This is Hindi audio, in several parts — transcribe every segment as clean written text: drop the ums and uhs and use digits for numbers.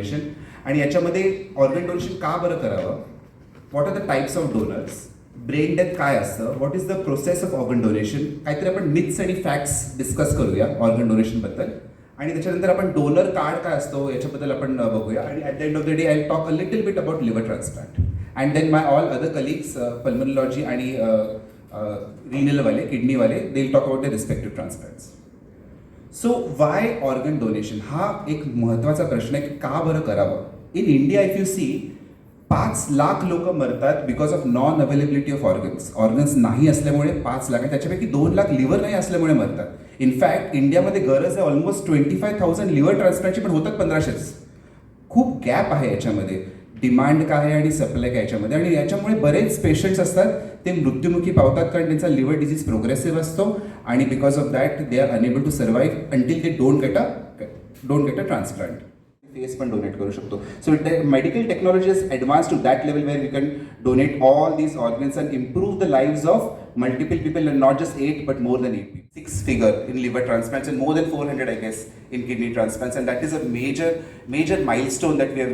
डोनेशन. आणि याच्यामध्ये ऑर्गन डोनेशन का बरं करावं, what are the types of donors, brain death काय असतं, what is the process of organ donation, काहीतरी आपण मिथ्स आणि फॅक्ट्स डिस्कस करूया ऑर्गन डोनेशनबद्दल. आणि त्याच्यानंतर आपण डोनर कार्ड काय असतो याच्याबद्दल आपण बघूया. आणि at the end of the day I talk a little bit about liver transplant and then my all other colleagues pulmonology आणि रिनलवाले किडनीवाले they will talk about the respective transplants. So why organ donation हा एक महत्त्वाचा प्रश्न आहे की का बरं करावं. In India if you see 5 lakh लोक मरतात because of non availability of organs नाही असल्यामुळे 5 लाख, आणि त्याच्यापैकी 2 लाख लिव्हर नाही असल्यामुळे मरतात. इनफॅक्ट इंडियामध्ये गरज आहे ऑलमोस्ट 25,000 लिव्हर ट्रान्सप्लांटची, पण होतात 1500च. खूप गॅप आहे याच्यामध्ये, डिमांड काय आहे आणि सप्लाय काय याच्यामध्ये. आणि याच्यामुळे बरेच पेशंट्स असतात ते मृत्युमुखी पावतात कारण त्यांचा लिव्हर डिजीज प्रोग्रेसिव्ह असतो आणि because of that they are unable to survive until they don't get a transplant. फेस पण डोनेट करू शकतो. So medical technology is advance to that level where we can donate all these organs and improve the lives of multiple people and not just 8 but more than 8 people. 6 figure in liver transplants and more than 400 I guess in kidney transplants, and that is a major milestone that we have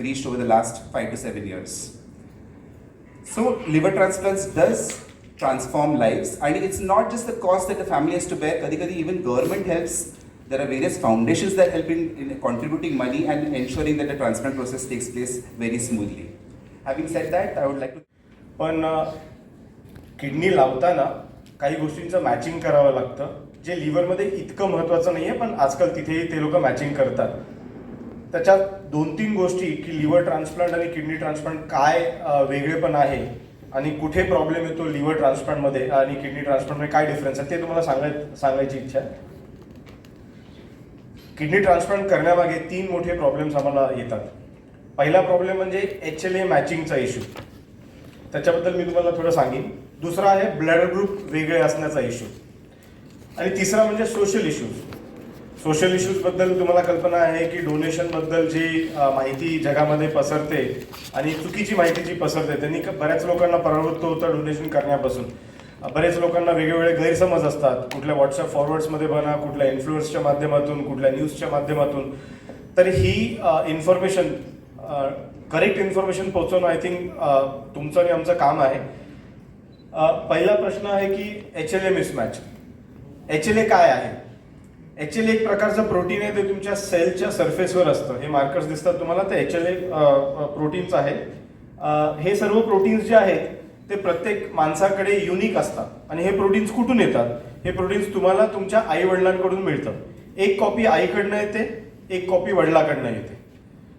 reached over the last 5 to 7 years. So liver transplants does transform lives, and it's not just the cost that the family has to bear. Kadi even government helps. There are various foundations that help in contributing money and ensuring that the transplant process takes place very smoothly. Having said that, I would like to पण किडनी लावताना काही गोष्टींचं मॅचिंग करावं लागतं, जे लिव्हरमध्ये इतकं महत्त्वाचं नाही आहे, पण आजकाल तिथेही ते लोक मॅचिंग करतात. त्याच्यात 2-3 गोष्टी की लिव्हर ट्रान्सप्लांट आणि किडनी ट्रान्सप्लांट काय वेगळेपण आहे आणि कुठे प्रॉब्लेम येतो लिव्हर ट्रान्सप्लांटमध्ये आणि किडनी ट्रान्सप्लांटमध्ये काय डिफरन्स आहे ते तुम्हाला सांगायची इच्छा आहे. किडनी ट्रान्सप्लांट करण्यामागे 3 मोठे प्रॉब्लेम्स आम्हाला येतात. पहिला प्रॉब्लेम म्हणजे HLA मॅचिंगचा इश्यू, त्याच्याबद्दल मी तुम्हाला थोडं सांगेन. दुसरा आहे ब्लड ग्रुप वेगळे असण्याचा इश्यू, आणि तिसरा म्हणजे सोशल इश्यूजबद्दल तुम्हाला कल्पना आहे की डोनेशनबद्दल जी माहिती जगामध्ये पसरते आणि चुकीची माहिती जी पसरते त्यांनी बऱ्याच लोकांना प्रवृत्त होतं डोनेशन करण्यापासून. बरेच लोकांना वेगवेगळे गैरसमज असतात, कुठल्या व्हॉट्सअप फॉरवर्ड्समध्ये म्हणा, कुठल्या इन्फ्लुएन्सच्या माध्यमातून, कुठल्या न्यूजच्या माध्यमातून. तर ही इन्फॉर्मेशन करेक्ट इन्फॉर्मेशन पोहोचवणं आय थिंक तुमचं आणि आमचं काम आहे. पहिला प्रश्न आहे की HLA मिसमॅच. HLA काय आहे? HLA एक प्रकारचं प्रोटीन आहे, ते तुमच्या सेलच्या सरफेसवर असतं. हे मार्कर्स दिसतात तुम्हाला, ते HLA प्रोटीन्स आहे. हे सर्व प्रोटीन्स जे आहेत ते प्रत्येक माणसाकडे युनिक असतात. आणि हे प्रोटीन्स कुठून येतात? हे प्रोटीन्स तुम्हाला तुमच्या आई वडिलांकडून मिळतं. एक कॉपी आईकडनं येते, एक कॉपी वडिलाकडनं येते.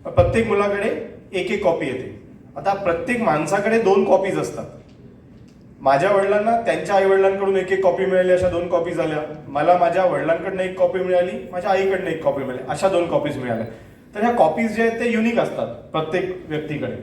प्रत्येक मुलाकडे एक कॉपी येते. आता प्रत्येक माणसाकडे 2 कॉपीज असतात. माझ्या वडिलांना त्यांच्या आई वडिलांकडून एक कॉपी मिळाली, अशा 2 कॉपी झाल्या. मला माझ्या वडिलांकडनं एक कॉपी मिळाली, माझ्या आईकडनं एक कॉपी मिळाली, अशा 2 कॉपीज मिळाल्या. तर ह्या कॉपीज जे आहेत ते युनिक असतात प्रत्येक व्यक्तीकडे.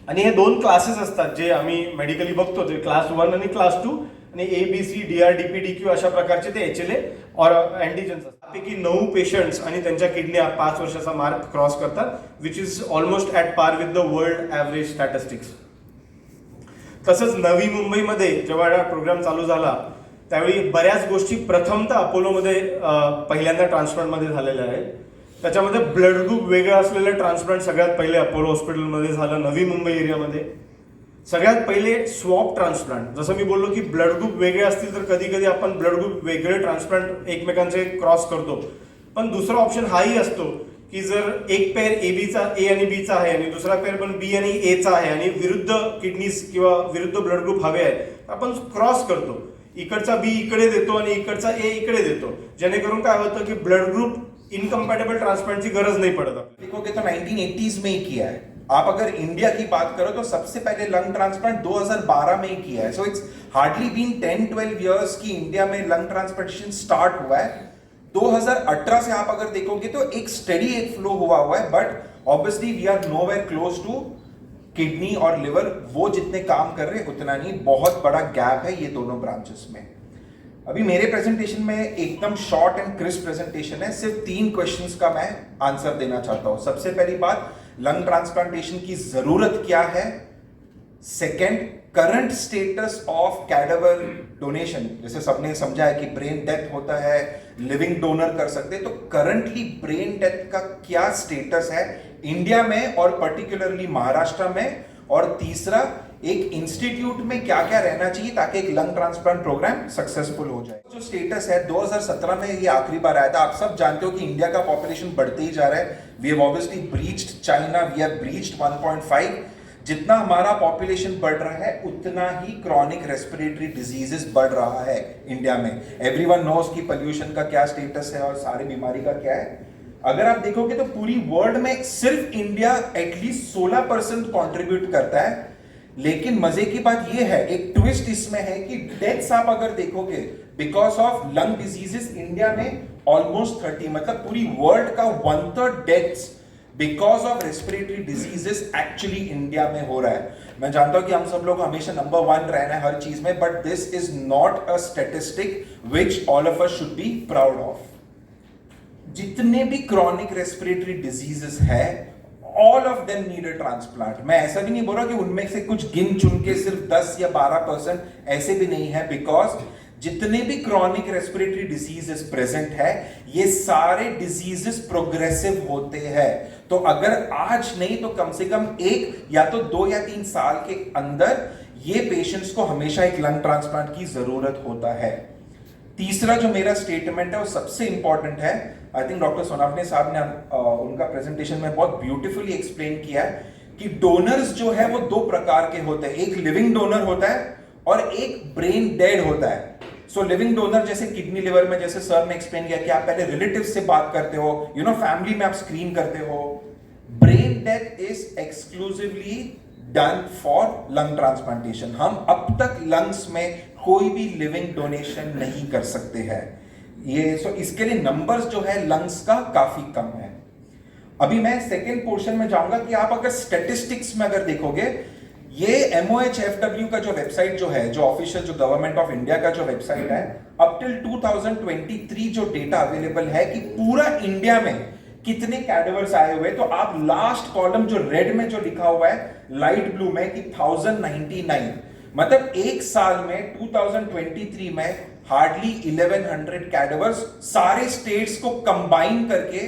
आणि हे 2 क्लासेस असतात जे आम्ही मेडिकली बघतो, ते क्लास 1 आणि क्लास 2, आणि ABC, DR, DP, DQ अशा प्रकारचे ते HLA और अँटीजन्स असतात. त्यापैकी 9 पेशंट्स आणि त्यांच्या किडन्या 5 वर्षाचा मार्क क्रॉस करतात, which is almost at par with the world average statistics. तसंच नवी मुंबईमध्ये जेव्हा हा प्रोग्राम चालू झाला त्यावेळी बऱ्याच गोष्टी प्रथमतः अपोलोमध्ये पहिल्यांदा ट्रान्सप्लांटमध्ये झालेल्या आहेत. त्याच्यामध्ये ब्लड ग्रुप वेगळं असलेलं ट्रान्सप्लांट सगळ्यात पहिले अपोलो हॉस्पिटलमध्ये झालं, नवी मुंबई एरियामध्ये. सगळ्यात पहिले स्वॉप ट्रान्सप्लांट. जसं मी बोललो की ब्लड ग्रुप वेगळे असतील तर कधी कधी आपण ब्लड ग्रुप वेगळे ट्रान्सप्लांट एकमेकांचे क्रॉस करतो. पण दुसरा ऑप्शन हाही असतो की जर एक पेअर AB आणि B चा आहे आणि दुसरा पेअर पण B आणि A चा आहे आणि विरुद्ध किडनीज किंवा विरुद्ध ब्लड ग्रुप हवे आहे, आपण क्रॉस करतो. इकडचा B इकडे देतो आणि इकडचा A इकडे देतो, जेणेकरून काय होतं की ब्लड ग्रुप इनकम्पैटेबल ट्रांसप्लांट की गरज नहीं पड़ता. देखोगे तो 1980s में ही किया है. आप अगर इंडिया की बात करो तो सबसे पहले लंग ट्रांसप्लांट 2012 में ही किया है. So it's hardly been 10-12 years की इंडिया में लंग ट्रांसप्लांटेशन स्टार्ट हुआ है. 2018 से आप अगर देखोगे तो एक स्टडी एक फ्लो हुआ है, but obviously we are nowhere close to kidney और लिवर. वो जितने काम कर रहे उतना नहीं, बहुत बड़ा गैप है ये दोनों ब्रांचेस में. अभी मेरे प्रेजेंटेशन में एकदम शॉर्ट एंड क्रिस्प प्रेजेंटेशन है. सिर्फ 3 क्वेश्चंस का मैं आंसर देना चाहता हूं. सबसे पहली बात, लंग ट्रांसप्लांटेशन की जरूरत क्या है. Second, current status of cadaver donation, जैसे सबने समझा है कि ब्रेन डेथ होता है, लिविंग डोनर कर सकते हैं, तो करंटली ब्रेन डेथ का क्या स्टेटस है इंडिया में और पर्टिकुलरली महाराष्ट्र में, और तीसरा एक इंस्टीट्यूट में क्या क्या रहना चाहिए ताकि एक लंग ट्रांसप्लांट प्रोग्राम सक्सेसफुल हो जाए। जो स्टेटस है 2017 में ये आखिरी बार आया था। आप सब जानते हो कि इंडिया का पॉपुलेशन बढ़ते ही जा रहा है। We have obviously breached China, we have breached 1.5। जितना हमारा पॉपुलेशन बढ़ रहा है उतना ही क्रॉनिक रेस्पिरेटरी डिजीजेस बढ़ रहा है इंडिया में। एवरीवन नोस कि पोल्यूशन का क्या स्टेटस है और सारी बीमारी का क्या है। अगर आप देखोगे तो पूरी वर्ल्ड में सिर्फ इंडिया एटलीस्ट 16% कंट्रीब्यूट करता है। लेकिन मजे की बात यह है, एक ट्विस्ट इसमें है कि डेथ्स आप अगर देखोगे because of lung diseases India में ऑलमोस्ट 30, मतलब पूरी वर्ल्ड का 1/3 deaths because of respiratory diseases actually India में हो रहा है। मैं जानता हूं कि हम सब लोग हमेशा नंबर 1 रहना है हर चीज में, but this is not a statistic which all of us should be proud of. जितने भी क्रॉनिक रेस्पिरेटरी डिजीजेस है, all of them need a transplant. मैं ऐसा भी नहीं बोल रहा कि उनमें से कुछ गिन चुन के सिर्फ 10 या 12%, ऐसे भी नहीं है, बिकॉज जितने भी क्रॉनिक रेस्पिरेटरी डिजीजेस प्रेजेंट है ये सारे डिजीजेस प्रोग्रेसिव होते हैं। तो अगर आज नहीं तो कम से कम 1 या तो 2 या 3 साल के अंदर ये पेशेंट्स को हमेशा एक लंग ट्रांसप्लांट की जरूरत होता है। तीसरा जो मेरा स्टेटमेंट है वो सबसे इंपॉर्टेंट है। आई थिंक डॉक्टर सोनावने साहब ने उनका प्रेजेंटेशन में बहुत ब्यूटीफुली एक्सप्लेन किया है कि डोनर्स जो है वो 2 प्रकार के होते हैं। एक लिविंग डोनर होता है और एक ब्रेन डेड होता है। सो लिविंग डोनर जैसे किडनी लिवर में, जैसे सर ने एक्सप्लेन किया कि आप पहले रिलेटिव से बात करते हो, फैमिली में आप स्क्रीन करते हो। Brain death is exclusively done for lung transplantation. हम अब तक लंग्स में कोई भी लिविंग डोनेशन नहीं कर सकते हैं। ये इसके लिए नंबर्स जो है लंग्स का काफी कम है। अभी मैं सेकेंड पोर्शन में जाऊंगा कि आप अगर स्टैटिस्टिक्स में अगर देखोगे, ये MOHFW का जो वेबसाइट जो है, जो ऑफिशियल जो गवर्नमेंट ऑफ इंडिया का जो वेबसाइट है, अप टिल 2023 जो डेटा अवेलेबल है कि पूरा इंडिया में कितने कैडेवर्स आए हुए, तो आप लास्ट कॉलम जो रेड में जो लिखा हुआ है, लाइट ब्लू में कि 1099, मतलब एक साल में 2023 में हार्डली 1100 कैडेवर्स सारे स्टेट्स को कंबाइन करके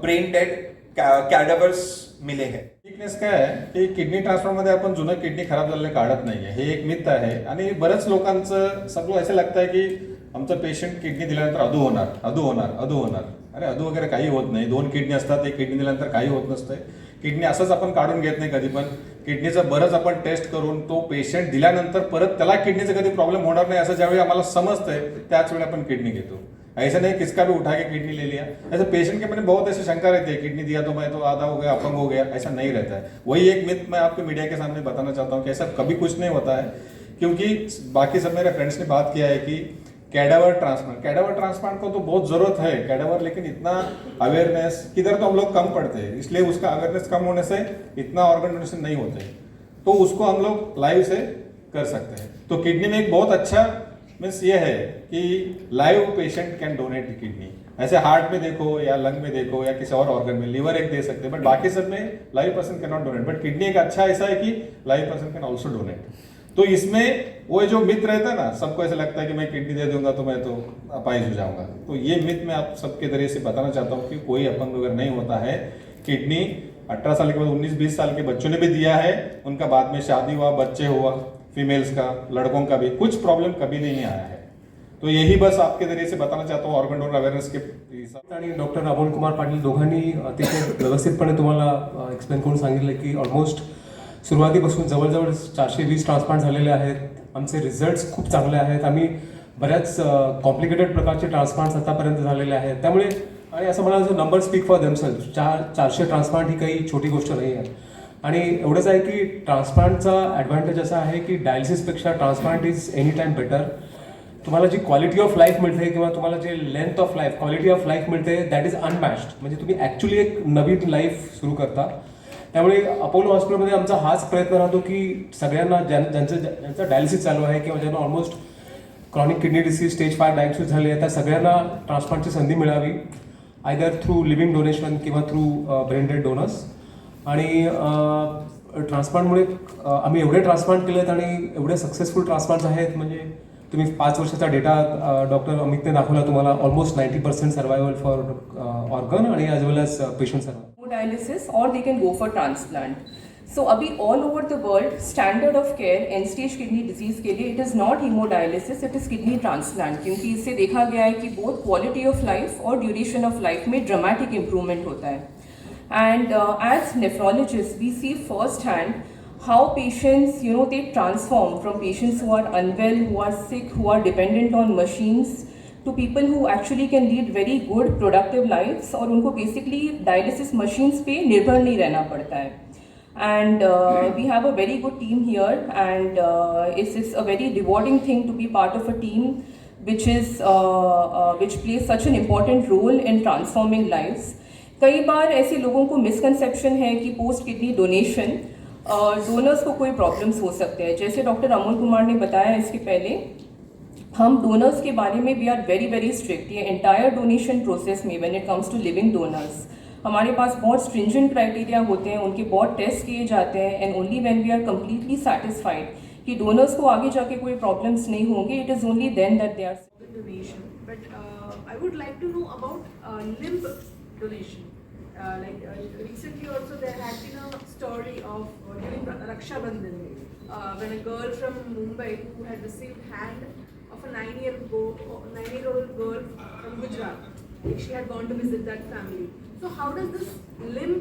ब्रेन डेड कैडेवर्स मिले हैं। वीकनेस काय आहे की किडनी ट्रान्सप्लांटमध्ये आपण जुनं किडनी खराब झालेलं काढत नाहीये, हे एक मिथ आहे। आणि बऱ्याच लोकांचं सगळं असं लागतं आहे की आमचं पेशंट किडनी दिल्यानंतर अधू होणार। अरे अधू वगैरे काही होत नाही। 2 किडनी असतात, एक किडनी दिल्यानंतर काही होत नसतंय। किडनी असंच आपण काढून घेत नाही कधी पण। किडनीचं बरंच आपण टेस्ट करून तो पेशंट दिल्यानंतर परत त्याला किडनीचा कधी प्रॉब्लेम होणार नाही असं ज्यावेळी आम्हाला समजतंय त्याच वेळी आपण किडनी घेतो। ऐसा नहीं किसका भी उठा के किडनी ले लिया। ऐसे पेशेंट के मन में बहुत ऐसी शंका रहती है, किडनी दिया तो मैं तो आधा हो गया, अपंग हो गया, ऐसा नहीं रहता है। वही एक मिथ मैं आपको मीडिया के सामने बताना चाहता हूँ कि ऐसा कभी कुछ नहीं होता है, क्योंकि बाकी सब मेरे फ्रेंड्स ने बात किया है कि कैडावर ट्रांसप्लांट को तो बहुत जरूरत है कैडावर, लेकिन इतना अवेयरनेस किधर तो हम लोग कम पड़ते हैं, इसलिए उसका अवेयरनेस कम होने से इतना ऑर्गन डोनेशन नहीं होते, तो उसको हम लोग लाइव से कर सकते हैं। तो किडनी में एक बहुत अच्छा मीन्स ये है कि live patient can donate kidney. ऐसे हार्ट में देखो या लंग में देखो या किसी और ऑर्गन में, लिवर एक दे सकते हैं, बट बाकी सब में live person can not donate, but kidney एक अच्छा ऐसा है कि live person can also donate. तो इसमें वो जो मिथ रहता है ना, सबको ऐसा लगता है कि मैं किडनी दे दूंगा तो मैं तो अपाहिज हो जाऊंगा, तो ये मिथ मैं आप सबके जरिए से बताना चाहता हूँ कि कोई अपंग वगैरह नहीं होता है। किडनी 18 साल के बाद 19-20 साल के बच्चों ने भी दिया है, उनका बाद में शादी हुआ, बच्चे हुआ, फीमेल्स का, लड़कों का भी कुछ प्रॉब्लम कभी नहीं आया है। तो यही बस आपके जरिए से बताना चाहता हूँ ऑर्गन डोनर अवेयरनेस के। आणि डॉक्टर अमोल कुमार पाटील दोघांनी अतिशय व्यवस्थितपणे तुम्हाला एक्सप्लेन करून सांगितलं की ऑलमोस्ट सुरुवातीपासून जवळजवळ 420 ट्रान्सप्लांट झालेले आहेत। आमचे रिझल्ट्स खूप चांगले आहेत। आम्ही बऱ्याच कॉम्प्लिकेटेड प्रकारचे ट्रान्सप्लांट्स आतापर्यंत झालेले आहेत। त्यामुळे आणि असं म्हणाल number speak for themselves, 400 transplant ही काही छोटी गोष्ट नाही आहे। आणि एवढंच आहे की ट्रान्सप्लांटचा ॲडव्हान्टेज असा आहे की डायलिसिसपेक्षा transplant is any time better. तुम्हाला जी क्वालिटी ऑफ लाईफ मिळते किंवा तुम्हाला जे length of life, quality of life मिळते, दॅट इज अनमॅच्ड। म्हणजे तुम्ही ॲक्च्युली एक नवीन लाईफ सुरू करता। त्यामुळे अपोलो हॉस्पिटलमध्ये आमचा हाच प्रयत्न राहतो की सगळ्यांना ज्यांचं डायलिसिस चालू आहे किंवा ज्यांना almost chronic kidney disease stage 5 diagnosis झाले आहे, त्या सगळ्यांना ट्रान्सप्लांटची संधी मिळावी, आयदर थ्रू लिव्हिंग डोनेशन किंवा थ्रू ब्रेन डेड डोनर्स। आणि ट्रान्सप्लांटमुळे आम्ही एवढे ट्रान्सप्लांट केलेत आणि एवढे सक्सेसफुल ट्रान्सप्लांट्स आहेत, म्हणजे तुम्ही 5 वर्षाचा डेटा डॉक्टर अमितने दाखवला तुम्हाला, ऑलमोस्ट 90% सर्वायवल फॉर ऑर्गन आणि as well as patient survival. Hemodialysis or they can go for transplant. So अभी all over the world standard of care end stage kidney disease के लिए it is not hemodialysis, it is kidney transplant, क्योंकि इससे देखा गया है कि both quality of life और duration of life में dramatic improvement होता है. And as nephrologists we see first hand how patients, you know, they transform from patients who are unwell, who are sick, who are dependent on machines to people who actually can lead very good productive lives और उनको basically dialysis machines पे निर्भर नहीं रहना पड़ता है. And we have a very good team here, and it's a very rewarding thing to be part of a team which plays such an important role in transforming lives. कई बार ऐसे लोगों को मिसकंसेप्शन है कि पोस्ट किडनी डोनेशन डोनर्स को कोई प्रॉब्लम्स हो सकते हैं. जैसे डॉक्टर अमोल कुमार ने बताया इसके पहले, हम डोनर्स के बारे में we are very very strict. ये एंटायर डोनेशन प्रोसेस में when it comes to living donors हमारे पास बहुत स्ट्रिंजेंट क्राइटेरिया होते हैं, उनके बहुत टेस्ट किए जाते हैं, and only when we are completely satisfied कि डोनर्स को आगे जाके कोई प्रॉब्लम्स नहीं होंगे, it is only then that they are. Donation, but I would like to know about limb donation. Recently also there had been a story of during Raksha Bandhan when a girl from Mumbai who had received hand of a 9-year-old girl from Gujarat. She had gone to visit that family. So how does this limb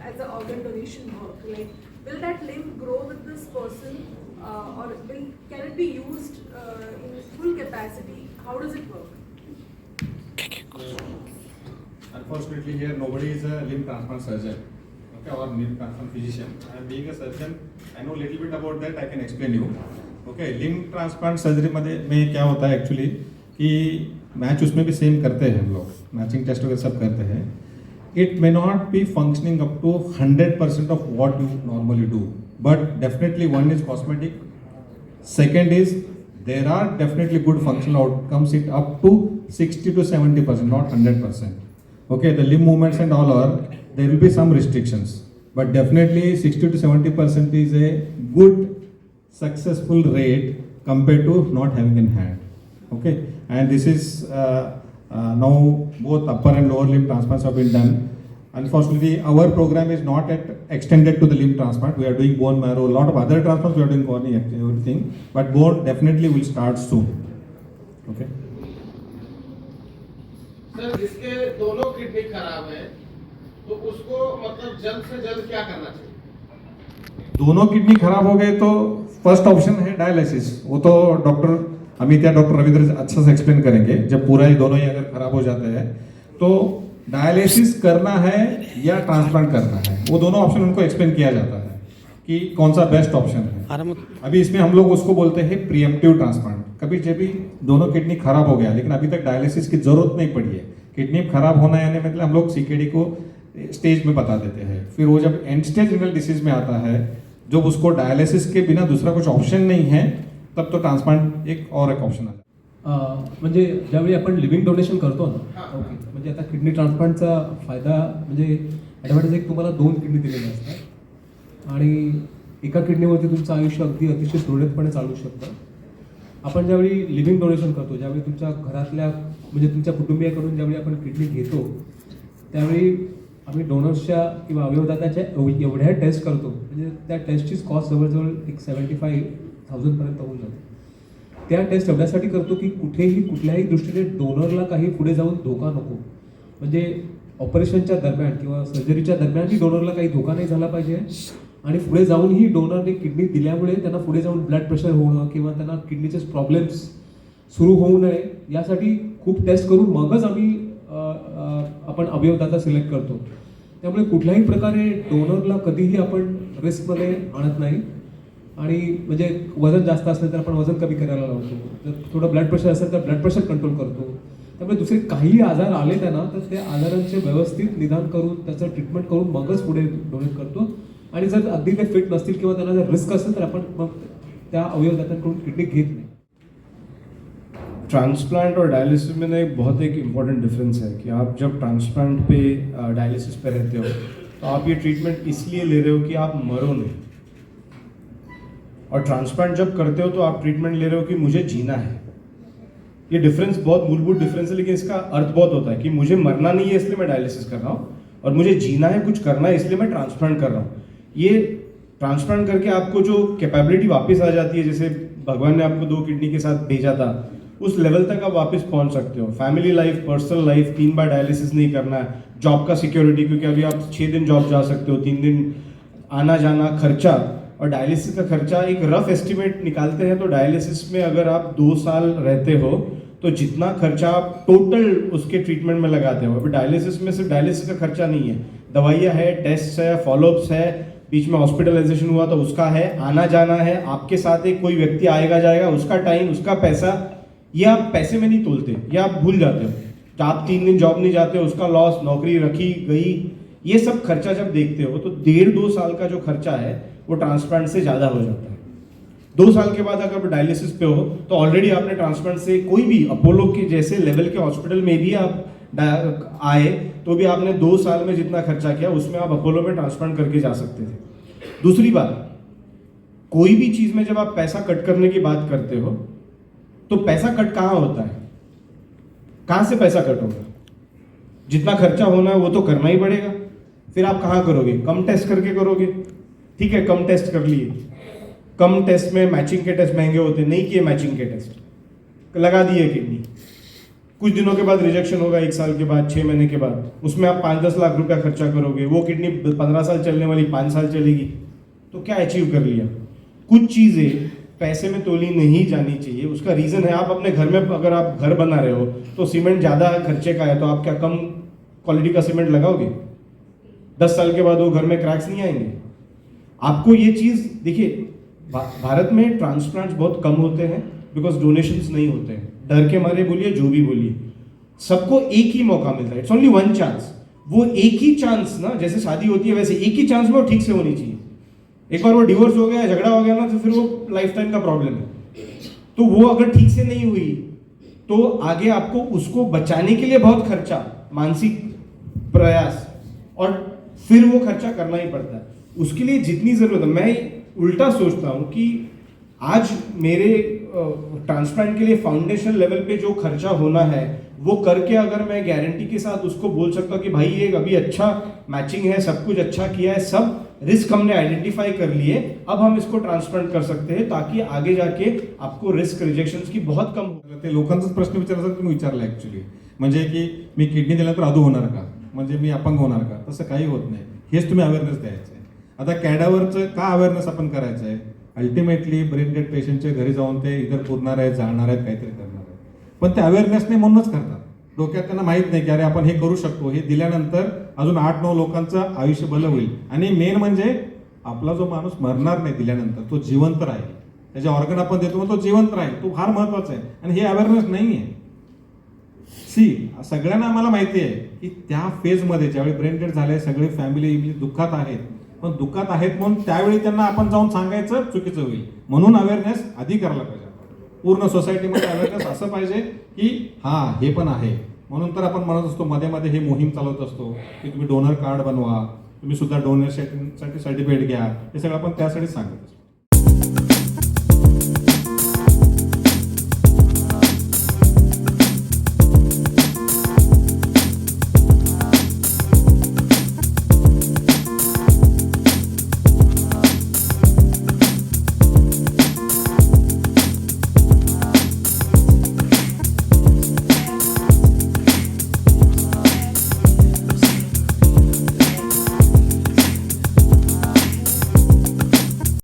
as an organ donation work? Like, will that limb grow with this person, or can it be used in full capacity? How does it work? Unfortunately, here nobody is a limb transplant surgeon, okay, or limb transplant physician. I am being a surgeon, I know little bit about that. I can explain you. Okay, limb transplant surgery में क्या होता है एक्चुअली कि मैच उसमें भी सेम करते हैं हम लोग, मैचिंग टेस्ट वगैरह सब करते हैं. It may not be functioning up to 100% of what you normally do, but definitely one is cosmetic. Second is there are definitely good functional outcomes it up to 60 to 70%, not 100%. Okay, the limb movements and all are, there will be some restrictions, but definitely 60 to 70% is a good successful rate compared to not having in hand. Okay, and this is now both upper and lower limb transplants have been done. Unfortunately, our program is not yet extended to the limb transplant. We are doing bone marrow, a lot of other transplants we are doing everything, but bone definitely will start soon. Okay. Sir, जिसके दोनों किडनी खराब है तो उसको मतलब जल्द से जल्द क्या करना चाहिए? दोनों किडनी खराब हो गए तो फर्स्ट ऑप्शन है डायलिसिस. वो तो डॉक्टर अमित या डॉक्टर रविंद्र अच्छा से एक्सप्लेन करेंगे. जब पूरा ही दोनों ही अगर खराब हो जाते हैं तो डायलिसिस करना है या ट्रांसप्लांट करना है, वो दोनों ऑप्शन उनको एक्सप्लेन किया जाता है कि कौन सा बेस्ट ऑप्शन है. अभी इसमें हम लोग उसको बोलते हैं प्रीएम्प्टिव ट्रांसप्लांट. कभी जब भी दोनों किडनी खराब हो गया लेकिन अभी तक डायलिसिस की जरूरत नहीं पड़ी है, किडनी खराब होना यानी मतलब हम लोग सीकेडी को स्टेज में बता देते हैं. फिर वो जब एंड स्टेज रिनल डिसीज में आता है, जब उसको डायलिसिस के बिना दूसरा कुछ ऑप्शन नहीं है, तब तो ट्रांसप्लांट एक ऑप्शन आता है. म्हणजे ज्यावेळी आपण लिव्हिंग डोनेशन करतो ना, ओके, म्हणजे आता किडनी ट्रान्सप्लांटचा फायदा म्हणजे ॲडव्हान्टेज एक, तुम्हाला 2 किडनी दिलेल्या असतात आणि एका किडनीवरती तुमचं आयुष्य अगदी अतिशय सुरळीतपणे चालू शकतं. आपण ज्यावेळी लिव्हिंग डोनेशन करतो, ज्यावेळी तुमच्या घरातल्या म्हणजे तुमच्या कुटुंबियाकडून ज्यावेळी आपण किडनी घेतो, त्यावेळी आम्ही डोनर्सच्या किंवा अवयवदात्याच्या एवढ्या टेस्ट करतो, म्हणजे त्या टेस्टचीच कॉस्ट जवळजवळ एक 75,000पर्यंत होऊन जाते. त्या टेस्ट एवढ्यासाठी करतो की कुठेही कुठल्याही दृष्टीने डोनरला काही पुढे जाऊन धोका नको, म्हणजे ऑपरेशनच्या दरम्यान किंवा सर्जरीच्या दरम्यानही डोनरला काही धोका नाही झाला पाहिजे आणि पुढे जाऊनही डोनरने किडनी दिल्यामुळे त्यांना पुढे जाऊन ब्लड प्रेशर होणं किंवा त्यांना किडनीचे प्रॉब्लेम्स सुरू होऊ नये यासाठी खूप टेस्ट करून मगच आम्ही आपण अवयवदाता सिलेक्ट करतो. त्यामुळे कुठल्याही प्रकारे डोनरला कधीही आपण रिस्कमध्ये आणत नाही. आणि म्हणजे वजन जास्त असेल तर आपण वजन कमी करायला लावतो, जर थोडं ब्लड प्रेशर असेल तर ब्लड प्रेशर कंट्रोल करतो. त्यामुळे दुसरे काही आजार आले त्यांना तर त्या आजारांचे व्यवस्थित निदान करून त्याचं ट्रीटमेंट करून मगच पुढे डोनेट करतो. आणि जर अगदी ते फिट नसतील किंवा त्यांना जर रिस्क असेल तर आपण मग त्या अवयवदात्यांकडून किडनी घेत नाही. ट्रांसप्लांट और डायलिसिस में एक बहुत एक इम्पॉर्टेंट डिफरेंस है कि आप जब ट्रांसप्लांट पे डायलिसिस पे रहते हो तो आप ये ट्रीटमेंट इसलिए ले रहे हो कि आप मरो नहीं, और ट्रांसप्लांट जब करते हो तो आप ट्रीटमेंट ले रहे हो कि मुझे जीना है। ये डिफरेंस बहुत मूलभूत डिफरेंस है, लेकिन इसका अर्थ बहुत होता है कि मुझे मरना नहीं है इसलिए मैं डायलिसिस कर रहा हूँ, और मुझे जीना है, कुछ करना है, इसलिए मैं ट्रांसप्लांट कर रहा हूँ। ये ट्रांसप्लांट करके आपको जो कैपेबिलिटी वापस आ जाती है, जैसे भगवान ने आपको 2 किडनी के साथ भेजा था, उस लेवल तक आप वापस पहुंच सकते हो। फैमिली लाइफ, पर्सनल लाइफ, 3 बार डायलिसिस नहीं करना है, जॉब का सिक्योरिटी, क्योंकि अभी आप 6 दिन जॉब जा सकते हो, 3 दिन आना जाना खर्चा, और डायलिसिस का खर्चा एक रफ एस्टिमेट निकालते हैं तो डायलिसिस में अगर आप 2 साल रहते हो तो जितना खर्चा आप टोटल उसके ट्रीटमेंट में लगाते हो, अभी डायलिसिस में सिर्फ डायलिसिस का खर्चा नहीं है, दवाइयाँ है, टेस्ट है, फॉलोअप्स है, बीच में हॉस्पिटलाइजेशन हुआ तो उसका है, आना जाना है, आपके साथ एक कोई व्यक्ति आएगा जाएगा, उसका टाइम, उसका पैसा, ये आप पैसे में नहीं तोलते, ये आप भूल जाते हो। तो आप 3 दिन जॉब नहीं जाते हो, उसका लॉस, नौकरी रखी गई, ये सब खर्चा जब देखते हो तो 1.5-2 साल का जो खर्चा है वो ट्रांसप्लांट से ज़्यादा हो जाता है। 2 साल के बाद अगर डायलिसिस पे हो तो ऑलरेडी आपने ट्रांसप्लांट से कोई भी अपोलो के जैसे लेवल के हॉस्पिटल में भी आप आए तो भी आपने 2 साल में जितना खर्चा किया उसमें आप अपोलो में ट्रांसप्लांट करके जा सकते थे। दूसरी बात, कोई भी चीज़ में जब आप पैसा कट करने की बात करते हो तो पैसा कट कहाँ होता है, कहाँ से पैसा कट होगा? जितना खर्चा होना है वो तो करना ही पड़ेगा, फिर आप कहाँ करोगे? कम टेस्ट करके करोगे, ठीक है, कम टेस्ट कर लिए, कम टेस्ट में मैचिंग के टेस्ट महंगे होते, नहीं किए मैचिंग के टेस्ट, लगा दिए किडनी, कुछ दिनों के बाद रिजेक्शन होगा, 1 साल के बाद, 6 महीने के बाद, उसमें आप 5-10 लाख रुपया खर्चा करोगे, वो किडनी 15 साल चलने वाली 5 साल चलेगी, तो क्या अचीव कर लिया? कुछ चीज़ें पैसे में तोली नहीं जानी चाहिए। उसका रीज़न है, आप अपने घर में अगर आप घर बना रहे हो तो सीमेंट ज़्यादा खर्चे का है तो आप क्या कम क्वालिटी का सीमेंट लगाओगे? 10 साल के बाद वो घर में क्रैक्स नहीं आएंगे। आपको ये चीज़ देखिए, भारत में ट्रांसप्लांट्स बहुत कम होते हैं बिकॉज डोनेशंस नहीं होते हैं, डर के मारे बोलिए, जो भी बोलिए, सबको एक ही मौका मिलता है, इट्स ओनली 1 चांस। वो एक ही चांस ना, जैसे शादी होती है वैसे एक ही चांस में वो ठीक से होनी चाहिए। एक बार वो डिवोर्स हो गया, झगड़ा हो गया ना, तो फिर वो लाइफ टाइम का प्रॉब्लम है। तो वो अगर ठीक से नहीं हुई तो आगे आपको उसको बचाने के लिए बहुत खर्चा, मानसिक प्रयास, और फिर वो खर्चा करना ही पड़ता है। उसके लिए जितनी जरूरत है, मैं उल्टा सोचता हूँ कि आज मेरे ट्रांसप्लांट के लिए फाउंडेशन लेवल पे जो खर्चा होना है वो करके अगर मैं गारंटी के साथ उसको बोल सकता हूँ कि भाई ये अभी अच्छा मैचिंग है, सब कुछ अच्छा किया है, सब रिस्क हमने आइडेंटिफाई कर लिए, अब हम इसको ट्रांसप्लांट कर सकते हैं ताकि आगे जाके आपको रिस्क रिजेक्शन्स की बहुत कम हो। ते लोकांचाच प्रश्न विचारायचा तुम्ही विचारला ऍक्च्युली, म्हणजे की मी किडनी दिल्यानंतर अधू होणार का, म्हणजे मी अपंग होणार का? तसं काही होत नाही, हेच तुम्ही अवेअरनेस द्यायचं आहे। आता कॅडावरचं का अवेअरनेस आपण करायचं आहे? अल्टिमेटली ब्रेन डेड पेशंटच्या घरी जाऊन ते इतर पुरणार आहेत, जाळणार आहेत, काहीतरी करणार आहेत, पण ते अवेअरनेस नाही म्हणूनच करतात। डोक्यात त्यांना माहित नाही की अरे आपण हे करू शकतो, हे दिल्यानंतर अजून 8-9 लोकांचं आयुष्य भलं होईल, आणि मेन म्हणजे आपला जो माणूस मरणार नाही दिल्यानंतर तो जिवंत राहील, त्याचे ऑर्गन आपण देतो तो जिवंत राहील, तो फार महत्वाचा आहे, आणि हे अवेअरनेस नाही आहे। सगळ्यांना आम्हाला माहिती आहे की त्या फेजमध्ये ज्यावेळी ब्रेन डेड झाले, सगळे फॅमिली दुःखात आहेत, पण दुःखात आहेत म्हणून त्यावेळी त्यांना आपण जाऊन सांगायचं चुकीचं होईल, म्हणून अवेअरनेस आधी करायला पाहिजे। पूर्ण सोसायटीमध्ये अवेअरनेस असं पाहिजे की हा हे पण आहे, म्हणून तर आपण म्हणत असतो, मध्ये मध्ये ही मोहीम चालवत असतो की तुम्ही डोनर कार्ड बनवा, तुम्ही सुद्धा डोनेशनसाठी सर्टिफिकेट घ्या, हे सगळं आपण त्यासाठी सांगत असतो।